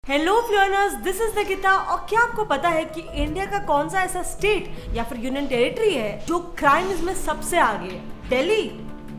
Hello flowners, this is Nikita. और क्या आपको पता है कि इंडिया का कौन सा ऐसा स्टेट या फिर यूनियन टेरिटरी है जो क्राइम्स में सबसे आगे है? दिल्ली?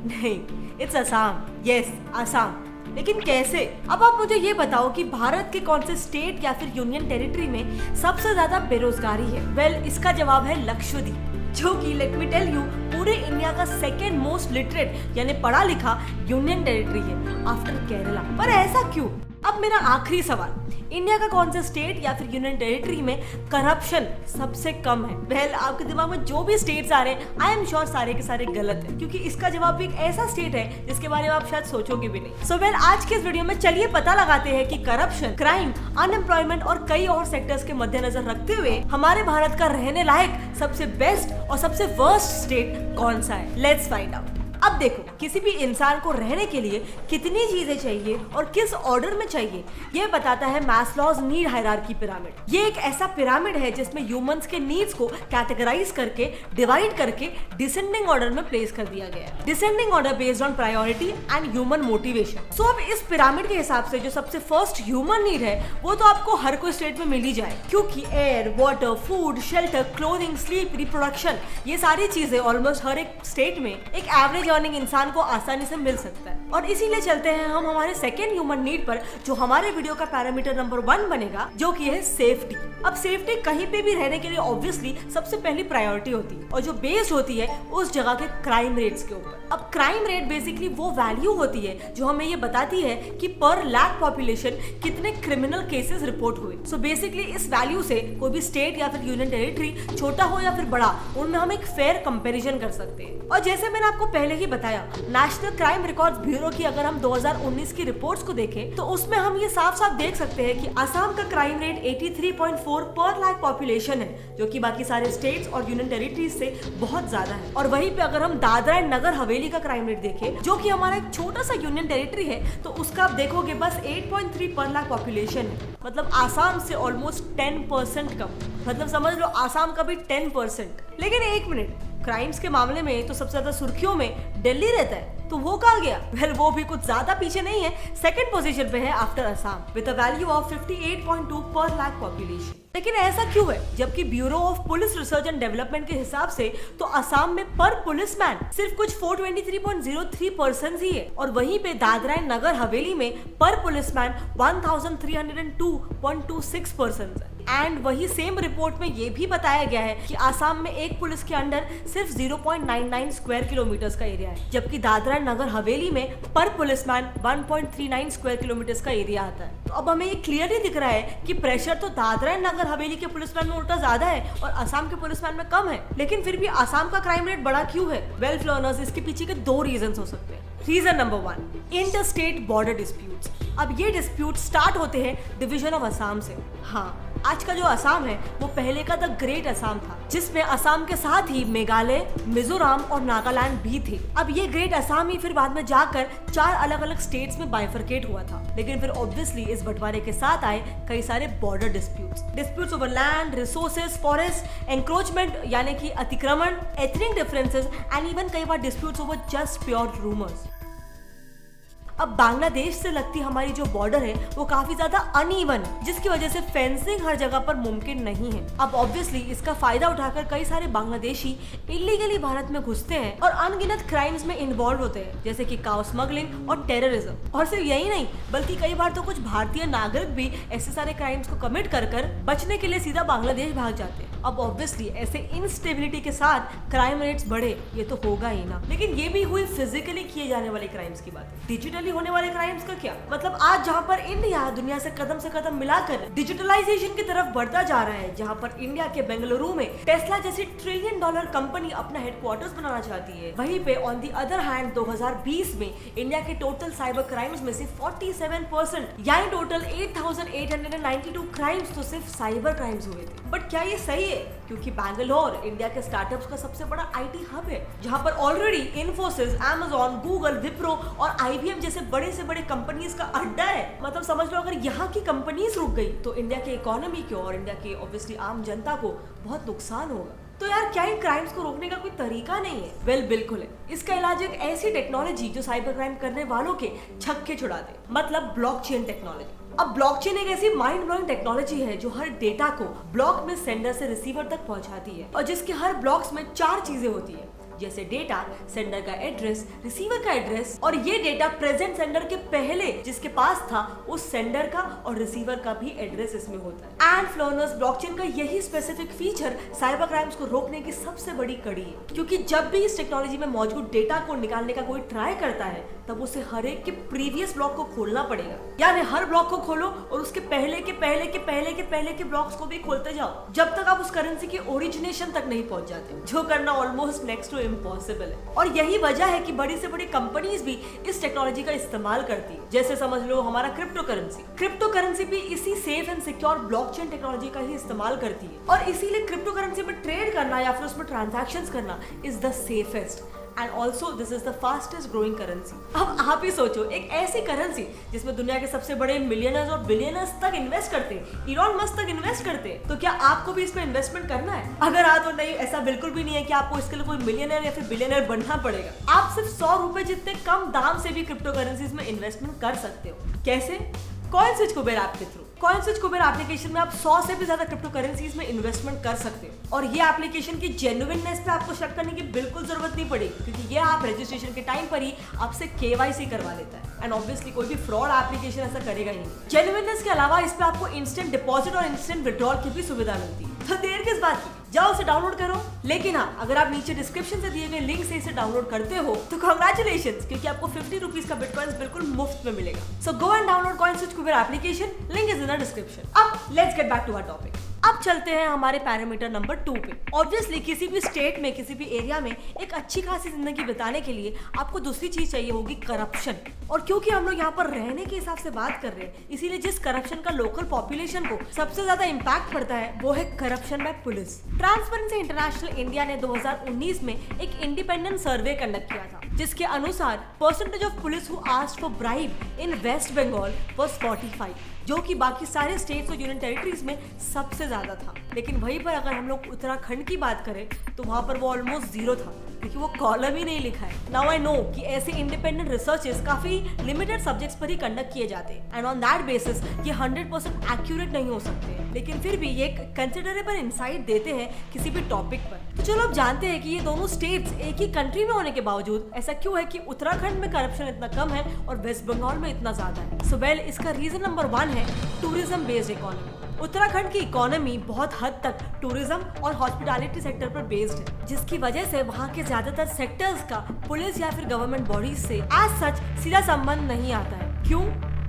नहीं, इट्स असम। यस, असम। लेकिन कैसे? अब आप मुझे ये बताओ कि भारत के कौन से स्टेट या फिर यूनियन टेरिटरी में सबसे ज्यादा बेरोजगारी है? वेल, इसका जवाब है लक्षद्वीप, जो कि लेट मी टेल यू पूरे इंडिया का सेकेंड मोस्ट लिटरेट यानी पढ़ा लिखा यूनियन टेरिटरी है आफ्टर केरला। पर ऐसा क्यों? अब मेरा आखिरी सवाल, इंडिया का कौन सा स्टेट या फिर यूनियन टेरिटरी में करप्शन सबसे कम है? वेल, आपके दिमाग में जो भी स्टेट्स आ रहे हैं, आई एम श्योर सारे के सारे गलत है, क्योंकि इसका जवाब भी एक ऐसा स्टेट है जिसके बारे में आप शायद सोचोगे भी नहीं। सो वेल, आज के इस वीडियो में चलिए पता लगाते हैं कि करप्शन, क्राइम, अनएम्प्लॉयमेंट और कई और सेक्टर्स के मद्देनजर रखते हुए हमारे भारत का रहने लायक सबसे बेस्ट और सबसे वर्स्ट स्टेट कौन सा है। Let's find out. अब देखो, किसी भी इंसान को रहने के लिए कितनी चीजें चाहिए और किस ऑर्डर में चाहिए, ये बताता है मैस्लोज नीड हायरार्की पिरामिड। ये एक ऐसा पिरामिड है जिसमें ह्यूमंस के नीड्स को कैटेगराइज करके, डिवाइड करके डिसेंडिंग ऑर्डर में प्लेस कर दिया गया है। Descending order based on priority and human motivation. So अब इस पिरामिड के हिसाब से जो सबसे फर्स्ट ह्यूमन नीड है वो तो आपको हर कोई स्टेट में मिल ही जाए, क्योंकि air, water, food, shelter, clothing, sleep, reproduction, ये सारी चीजें ऑलमोस्ट हर एक स्टेट में एक एवरेज अर्निंग इंसान को आसानी से मिल सकता है। और इसीलिए चलते हैं हम हमारे सेकेंड ह्यूमन नीड पर, जो हमारे वीडियो का पैरामीटर नंबर 1 बनेगा, जो कि है सेफ्टी। अब सेफ्टी कहीं पे भी रहने के लिए ऑब्वियसली सबसे पहली प्रायोरिटी होती है, और जो बेस्ड होती है उस जगह के क्राइम रेट्स के ऊपर। अब क्राइम रेट बेसिकली वो वैल्यू होती है जो हमें ये बताती है कि पर लाख पॉपुलेशन कितने क्रिमिनल केसेस रिपोर्ट हुए। सो बेसिकली इस वैल्यू से कोई भी स्टेट या फिर यूनियन टेरिटरी, छोटा हो या फिर बड़ा, उनमें हम एक फेयर कंपैरिजन कर सकते हैं। और जैसे मैंने आपको पहले ही बताया, नेशनल क्राइम रिकॉर्ड्स ब्यूरो की अगर हम 2019 की रिपोर्ट्स को देखें तो उसमें हम ये साफ साफ देख सकते हैं कि असम का क्राइम रेट 83.4 पर लाख पॉपुलेशन है, जो कि बाकी सारे स्टेट्स और यूनियन टेरिटरीज से बहुत ज्यादा है। और वहीं पे अगर हम दादरा एंड नगर हवेली का क्राइम रेट देखें, जो कि हमारा एक छोटा सा यूनियन टेरिटरी है, तो उसका आप देखोगे बस 8.3 पर लाख पॉपुलेशन है। मतलब आसाम से ऑलमोस्ट 10% कम। मतलब समझ लो आसाम का भी 10%। लेकिन एक मिनट, क्राइम्स के मामले में तो सबसे ज्यादा सुर्खियों में दिल्ली रहता है, तो वो कहाँ गया? वेल, वो भी कुछ ज्यादा पीछे नहीं है, सेकंड पोजीशन पे है after Assam with a value of 58.2 पर लाख पॉपुलेशन। लेकिन ऐसा क्यों है, जबकि bureau of police research and development के हिसाब से तो असम में पर पुलिसमैन सिर्फ कुछ 423.03 पर्सन ही है, और वहीं पे दादरा एंड नगर हवेली में पर पुलिसमैन 1302.26 पर्सन है। एंड वही सेम रिपोर्ट में ये भी बताया गया है कि आसाम में एक पुलिस के अंडर सिर्फ 0.99 स्क्वायर किलोमीटर का एरिया है, जबकि दादरा नगर हवेली में पर पुलिसमैन 1.39 स्क्वायर किलोमीटर का एरिया आता है। तो अब हमें ये क्लियरली दिख रहा है कि प्रेशर तो दादरा नगर हवेली के पुलिसमैन में उल्टा ज्यादा है और असम के पुलिसमैन में कम है। लेकिन फिर भी असम का क्राइम रेट बड़ा क्यों है? वेल फ्लोनर्स, इसके पीछे के 2 रीजन हो सकते हैं। Reason number 1, inter state border disputes. अब ये डिस्प्यूट स्टार्ट होते हैं डिवीजन ऑफ असम से। हाँ, आज का जो असम है वो पहले का द ग्रेट असम था, जिसमें असम के साथ ही मेघालय, मिजोरम और नागालैंड भी थे। अब ये ग्रेट असम ही फिर बाद में जाकर 4 अलग अलग स्टेट्स में बाइफरकेट हुआ था। लेकिन फिर ऑब्वियसली इस बंटवारे के साथ आए कई सारे border disputes over land, resources, forest, encroachment यानी कि अतिक्रमण, एथनिक डिफरेंसेस एंड इवन कई बार disputes over just pure rumours. अब बांग्लादेश से लगती हमारी जो बॉर्डर है वो काफी ज्यादा अनइवन, जिसकी वजह से फेंसिंग हर जगह पर मुमकिन नहीं है। अब ऑब्वियसली इसका फायदा उठाकर कई सारे बांग्लादेशी इलीगली भारत में घुसते हैं और अनगिनत क्राइम्स में इन्वॉल्व होते हैं, जैसे कि काउ स्मगलिंग और टेररिज्म। और सिर्फ यही नहीं, बल्कि कई बार तो कुछ भारतीय नागरिक भी ऐसे सारे क्राइम्स को कमिट कर बचने के लिए सीधा बांग्लादेश भाग जाते हैं। अब ऑब्वियसली ऐसे इंस्टेबिलिटी के साथ क्राइम रेट्स बढ़े, ये तो होगा ही ना। लेकिन ये भी हुई फिजिकली किए जाने वाले क्राइम्स की बात। डिजिटली होने वाले क्राइम्स का क्या? मतलब आज जहाँ पर इंडिया दुनिया से कदम मिलाकर डिजिटलाइजेशन की तरफ बढ़ता जा रहा है, जहाँ पर इंडिया के बेंगलुरु में टेस्ला जैसी $1 ट्रिलियन कंपनी अपना हेडक्वार्टर्स बनाना चाहती है, वहीं पे ऑन दी अदर हैंड 2020 में इंडिया के टोटल साइबर क्राइम्स में से 47% यानी टोटल 8,892 क्राइम्स तो सिर्फ साइबर क्राइम्स हुए थे। बट क्या ये सही है? क्योंकि बैंगलोर इंडिया के स्टार्टअप्स का सबसे बड़ा आईटी हब है, जहां पर already Infosys, Amazon, Google, Wipro और आईबीएम जैसे बड़े से बड़े कंपनीज का अड्डा है। मतलब समझ लो, अगर यहाँ की कंपनीज रुक गई तो इंडिया के इकोनॉमी को और इंडिया के ऑब्वियसली आम जनता को बहुत नुकसान होगा। तो यार, क्या इन क्राइम्स को रोकने का कोई तरीका नहीं है? वेल, बिल्कुल है। इसका इलाज एक ऐसी टेक्नोलॉजी जो साइबर क्राइम करने वालों के छक्के छुड़ा दे, मतलब ब्लॉकचेन टेक्नोलॉजी। अब ब्लॉकचेन एक ऐसी माइंड ब्लोइंग टेक्नोलॉजी है जो हर डेटा को ब्लॉक में सेंडर से रिसीवर तक पहुंचाती है और जिसके हर ब्लॉक्स में 4 चीजें होती है, जैसे डेटा, सेंडर का एड्रेस, रिसीवर का एड्रेस और ये डेटा प्रेजेंट सेंडर के पहले जिसके पास था उस सेंडर का और रिसीवर का भी एड्रेस इसमें होता है। एंड फ्लोनर्स ब्लॉकचेन का यही स्पेसिफिक फीचर साइबर क्राइम्स को रोकने की सबसे बड़ी कड़ी है, क्योंकि जब भी इस टेक्नोलॉजी में मौजूद डेटा को निकालने का कोई ट्राई करता है तब उसे हर एक के प्रीवियस ब्लॉक को खोलना पड़ेगा, यानी हर ब्लॉक को खोलो और उसके पहले के ब्लॉक्स को भी खोलते जाओ जब तक आप उस करेंसी के ओरिजिनेशन तक नहीं पहुंच जाते, जो करना ऑलमोस्ट नेक्स्ट टू इम्पॉसिबल है। और यही वजह है कि बड़ी से बड़ी कंपनीज भी इस टेक्नोलॉजी का इस्तेमाल करती है। जैसे समझ लो हमारा क्रिप्टो करेंसी भी इसी safe and secure blockchain technology का ही इस्तेमाल करती है और इसीलिए क्रिप्टो करेंसी में ट्रेड करना या फिर उसमें ट्रांजैक्शंस करना is the safest and also this is the fastest growing currency. अब आप ही सोचो, एक ऐसी करेंसी जिसमें दुनिया के सबसे बड़े मिलियनर्स और बिलियनर्स तक इन्वेस्ट करते हैं, इलॉन मस्क तक इन्वेस्ट करते हैं, तो क्या आपको भी इसमें इन्वेस्टमेंट करना है? अगर हाँ तो नहीं, ऐसा बिल्कुल भी नहीं है कि आपको इसके लिए कोई मिलियनर या फिर बिलियनर बनना पड़ेगा। आप सिर्फ 100 रुपए जितने कम दाम से भी क्रिप्टो करेंसीज में इन्वेस्टमेंट कर सकते हो। कैसे? कॉइनस्विच कुबेर ऐप के थ्रू। कॉइनस्विच कुबेर एप्लीकेशन में आप 100 से भी ज्यादा क्रिप्टो करेंसीज में इन्वेस्टमेंट कर सकते हो और ये एप्लीकेशन की जेन्युइननेस पे आपको शक करने की बिल्कुल जरूरत नहीं पड़ेगी, क्योंकि ये आप रजिस्ट्रेशन के टाइम पर ही आपसे KYC करवा लेता है एंड ऑब्वियसली कोई भी फ्रॉड एप्लीकेशन ऐसा करेगा ही नहीं। जेन्युइननेस के अलावा इस पे आपको इंस्टेंट डिपॉजिट और इंस्टेंट विड्रॉल की भी सुविधा मिलती है, तो देर किस बात की, जाओ उसे डाउनलोड करो। लेकिन हाँ, अगर आप नीचे डिस्क्रिप्शन से दिए गए लिंक से इसे डाउनलोड करते हो तो कांग्रेचुलेशंस, क्योंकि आपको 50 रुपीज का बिटकॉइंस बिल्कुल मुफ्त में मिलेगा। So go and download CoinSwitch Kuber application, link is in the description. अब let's get back to our topic. अब चलते हैं हमारे पैरामीटर नंबर 2 पे। ऑब्वियसली किसी भी स्टेट में, किसी भी एरिया में एक अच्छी खासी जिंदगी बिताने के लिए आपको दूसरी चीज चाहिए होगी, करप्शन। और क्योंकि हम लोग यहाँ पर रहने के हिसाब से बात कर रहे हैं, इसीलिए जिस करप्शन का लोकल पॉपुलेशन को सबसे ज्यादा इम्पैक्ट पड़ता है वो है corruption by police. Transparency international India ने 2019 में एक इंडिपेंडेंट सर्वे कंडक्ट किया था, जिसके अनुसार percentage of police who asked for bribe in West Bengal was 45, जो कि बाकी सारे स्टेट्स और यूनियन टेरिटरीज में सबसे ज्यादा था। लेकिन वहीं पर अगर हम लोग उत्तराखंड की बात करें तो वहां पर वो ऑलमोस्ट 0 था, क्योंकि वो कॉलम ही नहीं लिखा है। नाउ आई नो कि ऐसे इंडिपेंडेंट रिसर्चेस काफी लिमिटेड सब्जेक्ट्स पर ही कंडक्ट किए जाते हैं एंड ऑन दैट बेसिस ये 100% एक्यूरेट नहीं हो सकते, लेकिन फिर भी ये एक कंसिडरेबल इंसाइट देते हैं किसी भी टॉपिक पर। तो चलो अब जानते हैं कि ये दोनों स्टेट्स एक ही कंट्री में होने के बावजूद ऐसा क्यों है कि उत्तराखंड में करप्शन इतना कम है और वेस्ट बंगाल में इतना ज्यादा है। सो वेल, इसका रीजन नंबर 1 है टूरिज्म बेस्ड इकोनॉमी। उत्तराखंड की इकोनॉमी बहुत हद तक टूरिज्म और हॉस्पिटैलिटी सेक्टर पर बेस्ड है, जिसकी वजह से वहाँ के ज्यादातर सेक्टर्स का पुलिस या फिर गवर्नमेंट बॉडीज से एज सच सीधा संबंध नहीं आता है। क्यों?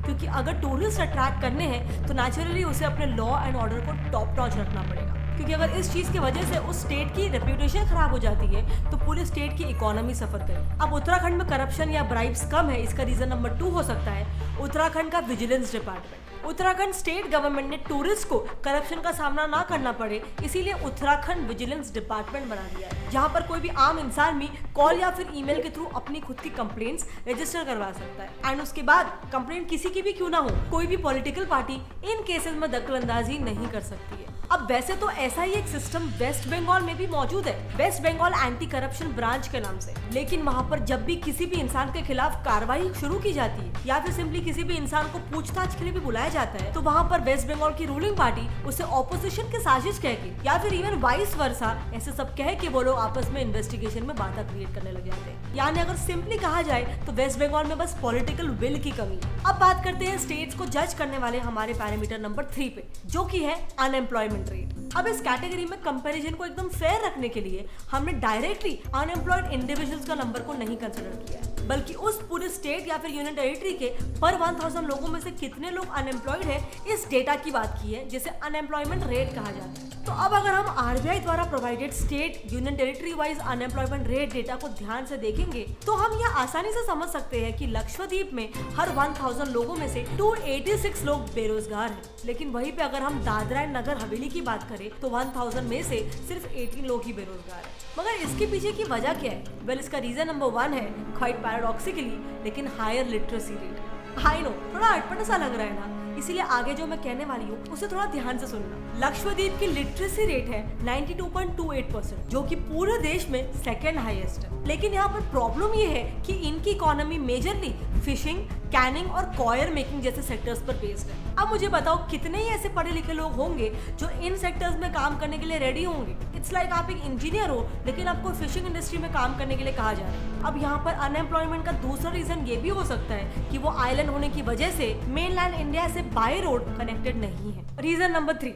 क्योंकि अगर टूरिस्ट अट्रैक्ट करने हैं तो नेचुरली उसे अपने लॉ एंड ऑर्डर को टॉप नॉच रखना पड़ेगा, क्योंकि अगर इस चीज की वजह से उस स्टेट की रेप्यूटेशन खराब हो जाती है तो पूरे स्टेट की इकोनॉमी सफर करे। अब उत्तराखंड में करप्शन या ब्राइब्स कम है, इसका रीजन नंबर 2 हो सकता है उत्तराखंड का vigilance department. Uttarakhand state government ने टूरिस्ट को करप्शन का सामना ना करना पड़े, इसीलिए उत्तराखंड विजिलेंस डिपार्टमेंट बना दिया है, जहां पर कोई भी आम इंसान भी कॉल या फिर ईमेल के थ्रू अपनी खुद की कंप्लेंट्स रजिस्टर करवा सकता है एंड उसके बाद कंप्लेंट किसी की भी क्यों ना हो, कोई भी पॉलिटिकल पार्टी इन केसेस में दखलंदाजी नहीं कर सकती है। अब वैसे तो ऐसा ही एक सिस्टम वेस्ट बंगाल में भी मौजूद है, West Bengal anti corruption branch के नाम से, लेकिन वहाँ पर जब भी किसी भी इंसान के खिलाफ कार्रवाई शुरू की जाती है या फिर सिंपली किसी भी इंसान को पूछताछ के लिए भी बुलाया जाता है तो वहाँ पर वेस्ट बंगाल की रूलिंग पार्टी उसे ऑपोजिशन की साजिश कह के या फिर इवन वाइस वर्सा ऐसे सब कह के वो लोग आपस में इन्वेस्टिगेशन में बाधा क्रिएट करने लग जाते हैं। यानी अगर सिंपली कहा जाए तो वेस्ट बंगाल में बस पॉलिटिकल विल की कमी। अब बात करते हैं स्टेट्स को जज करने वाले हमारे पैरामीटर नंबर 3 पे, जो की है अनएम्प्लॉयमेंट रेट। अब इस कैटेगरी में कंपैरिजन को एकदम फेयर रखने के लिए हमने डायरेक्टली अनएम्प्लॉयड इंडिविजुअल्स का नंबर को नहीं कंसिडर किया, बल्कि उस पूरे स्टेट या फिर यूनियन टेरिटरी के पर 1000 लोगों में से कितने लोग अनएम्प्लॉयड है इस डेटा की बात की है, जिसे अनएम्प्लॉयमेंट रेट कहा जाता है। तो अब अगर हम RBI द्वारा provided state union territory wise unemployment rate data को ध्यान से देखेंगे तो हम यह आसानी से समझ सकते हैं कि लक्षद्वीप में हर 1000 लोगों में से 286 लोग बेरोजगार हैं, लेकिन वहीं पे अगर हम दादरा एंड नगर हवेली की बात करें तो 1000 में से सिर्फ 18 लोग ही बेरोजगार हैं। मगर इसके पीछे की वजह क्या है? वेल, इसका रीजन नंबर 1 है क्वाइट पैराडॉक्सिकली लेकिन higher literacy rate. I know थोड़ा अटपटा सा लग रहा है ना, इसीलिए आगे जो मैं कहने वाली हूँ उसे थोड़ा ध्यान से सुनना। लक्षद्वीप की लिटरेसी रेट है 92.28%, जो कि पूरे देश में सेकंड हाईएस्ट है। लेकिन यहाँ पर प्रॉब्लम ये है कि इनकी इकोनॉमी मेजरली फिशिंग, कैनिंग और कॉयर मेकिंग जैसे सेक्टर्स पर बेस्ड है। अब मुझे बताओ कितने ही ऐसे पढ़े लिखे लोग होंगे जो इन सेक्टर्स में काम करने के लिए रेडी होंगे। इट्स लाइक आप एक इंजीनियर हो लेकिन आपको फिशिंग इंडस्ट्री में काम करने के लिए कहा जा रहा है। अब यहाँ पर अनएम्प्लॉयमेंट का दूसरा रीजन ये भी हो सकता है कि वो आइलैंड होने की वजह से मेनलैंड इंडिया से बाय रोड कनेक्टेड नहीं है। रीजन नंबर 3,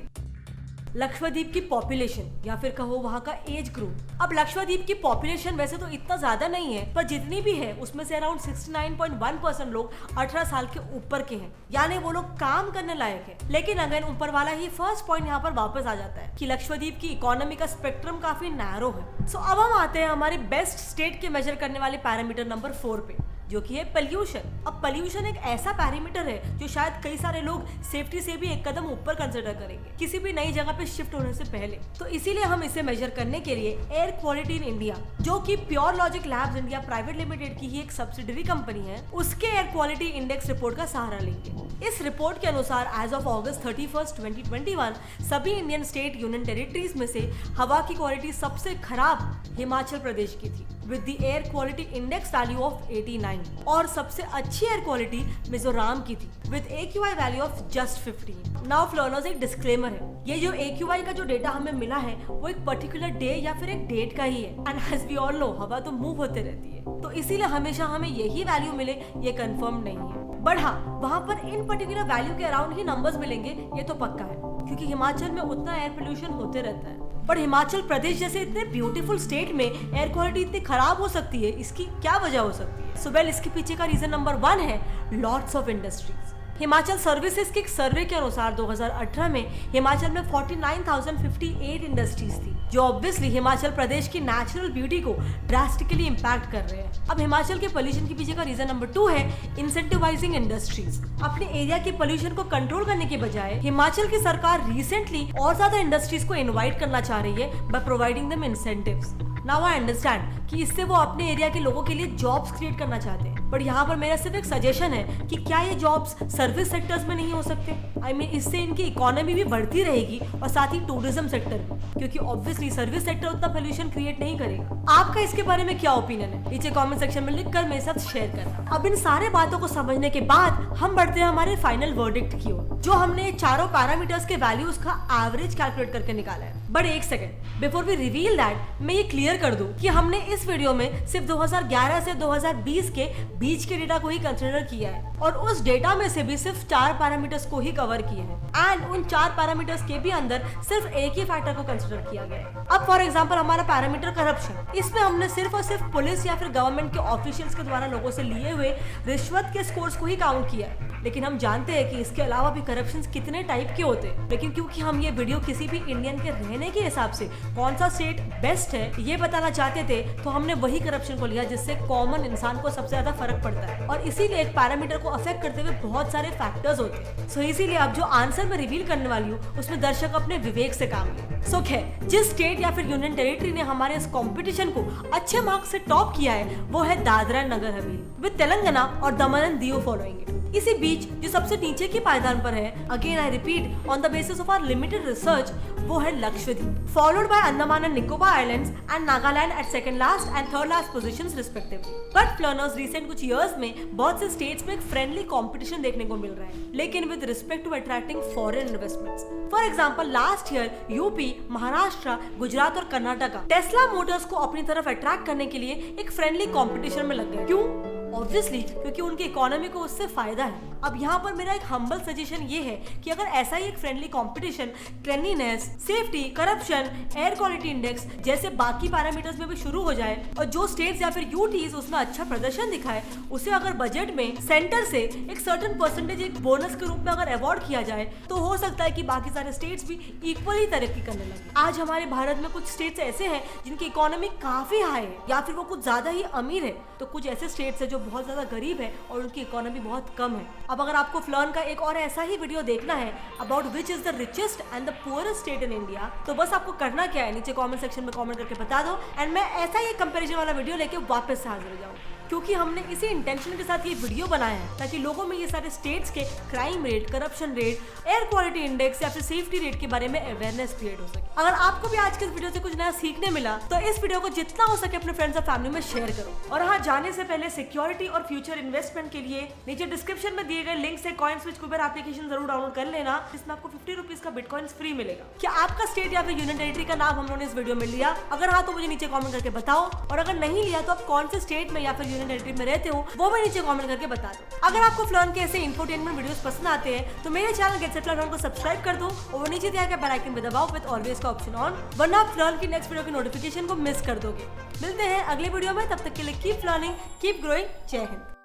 लक्षद्वीप की पॉपुलेशन या फिर कहो वहाँ का एज ग्रुप। अब लक्षद्वीप की पॉपुलेशन वैसे तो इतना ज्यादा नहीं है, पर जितनी भी है उसमें से अराउंड 69.1% लोग 18 साल के ऊपर के हैं, यानी वो लोग काम करने लायक है। लेकिन अगर ऊपर वाला ही फर्स्ट पॉइंट यहाँ पर वापस आ जाता है कि लक्षद्वीप की इकोनॉमी का स्पेक्ट्रम काफी नैरो है। सो अब हम आते हैं हमारे बेस्ट स्टेट के मेजर करने वाले पैरामीटर नंबर 4 पे, जो कि है पोल्यूशन। अब पोल्यूशन एक ऐसा पैरामीटर है जो शायद कई सारे लोग सेफ्टी से भी एक कदम ऊपर कंसिडर करेंगे किसी भी नई जगह पे शिफ्ट होने से पहले। तो इसीलिए हम इसे मेजर करने के लिए एयर क्वालिटी इन इंडिया, जो कि pure logic labs India private limited की ही एक सब्सिडरी कंपनी है, उसके एयर क्वालिटी इंडेक्स रिपोर्ट का सहारा लेंगे। इस रिपोर्ट के अनुसार एज ऑफ ऑगस्ट 31, 2021 सभी इंडियन स्टेट यूनियन टेरिटरीज में से हवा की क्वालिटी सबसे खराब हिमाचल प्रदेश की थी with the air quality index value of 89, और सबसे अच्छी एयर क्वालिटी मिजोरम की थी with AQI value of just 15। Now flowners, एक डिस्क्लेमर है, ये जो AQI का जो डेटा हमें मिला है वो एक पर्टिकुलर डे या फिर एक डेट का ही है, and as we all know हवा तो मूव होते रहती है, तो इसीलिए हमेशा हमें यही वैल्यू मिले ये कंफर्म नहीं है। बट हाँ, वहाँ पर इन पर्टिकुलर वैल्यू के अराउंड ही नंबर्स मिलेंगे ये तो पक्का है, क्योंकि हिमाचल में उतना एयर पोल्यूशन होते रहता है। पर हिमाचल प्रदेश जैसे इतने ब्यूटीफुल स्टेट में एयर क्वालिटी इतनी खराब हो सकती है, इसकी क्या वजह हो सकती है? सो वेल, इसके पीछे का रीजन नंबर 1 है lots of industries. Himachal services के एक सर्वे के अनुसार 2018 में हिमाचल में 49,058 इंडस्ट्रीज थी, जो ऑब्वियसली हिमाचल प्रदेश की नेचुरल ब्यूटी को ड्रास्टिकली इम्पैक्ट कर रहे हैं। अब हिमाचल के पोल्यूशन के पीछे का रीजन नंबर 2 है इंसेंटिवाइजिंग इंडस्ट्रीज। अपने एरिया के पोल्यूशन को कंट्रोल करने के बजाय हिमाचल की सरकार रिसेंटली और ज्यादा इंडस्ट्रीज को इन्वाइट करना चाह रही है by providing them incentives. Now I understand कि इससे वो अपने एरिया के लोगों के लिए जॉब्स क्रिएट करना चाहते हैं, बट यहाँ पर मेरा सिर्फ एक सजेशन है कि क्या ये जॉब्स सर्विस सेक्टर्स में नहीं हो सकते? आई मीन इससे इनकी इकोनॉमी भी बढ़ती रहेगी और साथ ही टूरिज्म सेक्टर भी, क्योंकि ऑब्वियसली सर्विस सेक्टर उतना पोल्यूशन क्रिएट नहीं करेगा। आपका इसके बारे में क्या ओपिनियन है? नीचे कमेंट सेक्शन में लिखकर मेरे साथ शेयर करना। अब इन सारे बातों को समझने के बाद हम बढ़ते हैं हमारे फाइनल वर्डिक्ट की ओर, जो हमने चारों पैरामीटर्स के वैल्यूज का एवरेज कैलकुलेट करके निकाला है। बट एक second, before we reveal that, मैं ये क्लियर कर दूं कि हमने इस वीडियो में सिर्फ 2011 से 2020 के बीच के डेटा को ही कंसिडर किया है, और उस डेटा में से भी सिर्फ 4 पैरामीटर्स को ही कवर किए हैं, एंड उन 4 पैरामीटर्स के भी अंदर सिर्फ एक ही फैक्टर को कंसिडर किया गया है। अब फॉर एग्जांपल हमारा पैरामीटर करप्शन, इसमें हमने सिर्फ और सिर्फ पुलिस या फिर गवर्नमेंट के ऑफिशियल्स के द्वारा लोगों से लिए हुए रिश्वत के स्कोर्स को ही काउंट किया है। लेकिन हम जानते हैं कि इसके अलावा भी करप्शन कितने टाइप के होते हैं, लेकिन क्योंकि हम ये वीडियो किसी भी इंडियन के रहने के हिसाब से कौन सा स्टेट बेस्ट है ये बताना चाहते थे, तो हमने वही करप्शन को लिया जिससे कॉमन इंसान को सबसे ज्यादा फर्क पड़ता है, और इसीलिए एक पैरामीटर को अफेक्ट करते हुए बहुत सारे फैक्टर्स होते हैं। सो इसीलिए अब जो आंसर मैं रिवील करने वाली हूँ उसमें दर्शक अपने विवेक से काम लें। सो खैर, जिस स्टेट या फिर यूनियन टेरिटरी ने हमारे इस कॉम्पिटिशन को अच्छे मार्क्स से टॉप किया है वो है दादरा नगर हवेली, विद तेलंगाना और दमन एंड दीव फॉलोइंग इट। इसी बीच जो सबसे नीचे की पायदान पर है, again I repeat on the basis of our limited research, वो है Lakshadweep, followed by Andaman and Nicobar islands and Nagaland at second last and third last positions respectively. But flowners, recent कुछ इयर्स में बहुत से स्टेट्स में एक फ्रेंडली कंपटीशन देखने को मिल रहा है, लेकिन with respect to attracting foreign investments. For example last year UP, Maharashtra, Gujarat और कर्नाटका टेस्ला मोटर्स को अपनी तरफ अट्रैक्ट करने के लिए एक फ्रेंडली कंपटीशन में लग गए। क्यों? ऑब्वियसली क्योंकि उनकी इकोनॉमी को उससे फायदा है। अब यहाँ पर मेरा एक हम्बल सजेशन ये है कि अगर ऐसा ही एक friendly competition cleanliness, safety, corruption, air quality index जैसे बाकी पैरामीटर्स में भी शुरू हो जाए, और जो स्टेट्स या फिर यूटीज उसमें अच्छा प्रदर्शन दिखाए उसे अगर बजट में सेंटर से एक सर्टेन परसेंटेज एक बोनस के रूप में अगर अवार्ड किया जाए, तो हो सकता है कि बाकी सारे स्टेट्स भी इक्वली तरक्की करने लगे। आज हमारे भारत में कुछ स्टेट्स ऐसे हैं जिनकी इकोनॉमी काफी हाई है या फिर वो कुछ ज्यादा ही अमीर है, तो कुछ ऐसे स्टेट्स है जो बहुत ज्यादा गरीब है और उनकी इकोनॉमी बहुत कम है। अब अगर आपको फ्लर्न का एक और ऐसा ही वीडियो देखना है about which is the richest and the poorest state in India, तो बस आपको करना क्या है, नीचे कमेंट सेक्शन में कमेंट करके बता दो, एंड मैं ऐसा ही कंपैरिजन वाला वीडियो लेके वापस से हाजिर हो जाऊँ। क्योंकि हमने इसी इंटेंशन के साथ ये वीडियो बनाया है ताकि लोगों में ये सारे स्टेट्स के crime rate, corruption rate, air quality index या फिर सेफ्टी रेट के बारे में अवेयरनेस क्रिएट हो सके। अगर आपको भी आज के इस वीडियो से कुछ नया सीखने मिला तो इस वीडियो को जितना हो सके अपने फ्रेंड्स और फैमिली में शेयर करो। और हाँ, जाने से पहले सिक्योरिटी और फ्यूचर इन्वेस्टमेंट के लिए नीचे डिस्क्रिप्शन में दिए गए लिंक से CoinSwitchKuber एप्लीकेशन जरूर डाउनलोड कर लेना, जिसमें आपको 50 रुपीज का बिटकॉइंस फ्री मिलेगा। क्या आपका स्टेट या फिर यूनियन टेरिटरी का नाम हम लोगों ने इस वीडियो में लिया? अगर हाँ तो मुझे नीचे कमेंट करके बताओ, और अगर नहीं लिया तो आप कौन से स्टेट में या फिर यूनियन टेरिटरी में रहते हो वो भी नीचे कमेंट करके बता दो। अगर आपको फ्लर्न के ऐसे इंफोटेनमेंट वीडियोस पसंद आते हैं तो मेरे चैनल गेट सेट लर्न को सब्सक्राइब कर दो और वो नीचे दिया गया बेल आइकन पे दबाओ विद ऑलवेज का ऑप्शन ऑन, वरना आप फ्लर्न की नेक्स्ट वीडियो की नोटिफिकेशन को मिस कर दोगे। मिलते हैं अगले वीडियो में, तब तक के लिए कीप लर्निंग, कीप ग्रोइंग। जय हिंद।